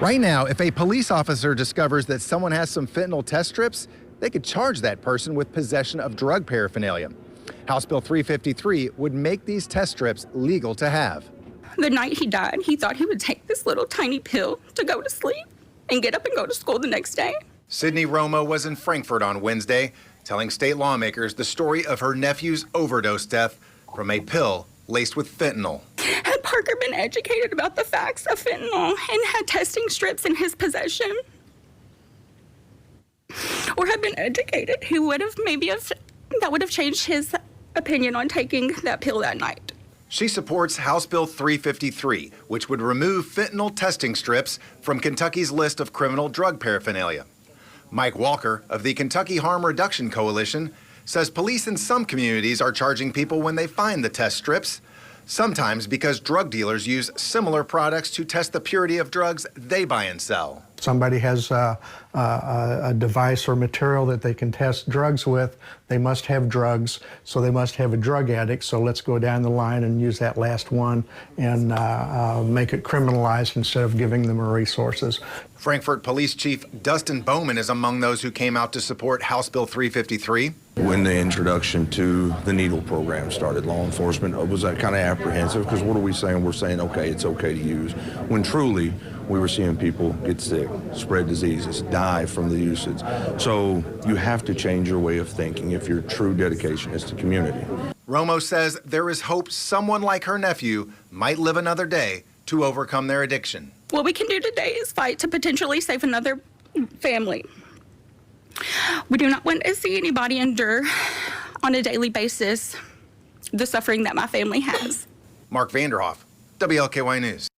Right now, if a police officer discovers that someone has some fentanyl test strips, they could charge that person with possession of drug paraphernalia. House Bill 353 would make these test strips legal to have. The night he died, he thought he would take this little tiny pill to go to sleep and get up and go to school the next day. Sydney Romo was in Frankfort on Wednesday, telling state lawmakers the story of her nephew's overdose death from a pill laced with fentanyl. Had Parker been educated about the facts of fentanyl and had testing strips in his possession, or had been educated, he would have that would have changed his opinion on taking that pill that night. She supports House Bill 353, which would remove fentanyl testing strips from Kentucky's list of criminal drug paraphernalia. Mike Walker of the Kentucky Harm Reduction Coalition says police in some communities are charging people when they find the test strips, sometimes because drug dealers use similar products to test the purity of drugs they buy and sell. Somebody has a device or material that they can test drugs with, they must have drugs, so they must have a drug addict. So let's go down the line and use that last one and make it criminalized instead of giving them resources. Frankfort Police Chief Dustin Bowman is among those who came out to support House Bill 353. When the introduction to the needle program started, law enforcement was kind of apprehensive because what are we saying? We're saying, okay, it's okay to use, when truly we were seeing people get sick, spread diseases, die from the usage. So you have to change your way of thinking if your true dedication is to community. Romo says there is hope someone like her nephew might live another day to overcome their addiction. What we can do today is fight to potentially save another family. We do not want to see anybody endure on a daily basis the suffering that my family has. Mark Vanderhoff, WLKY News.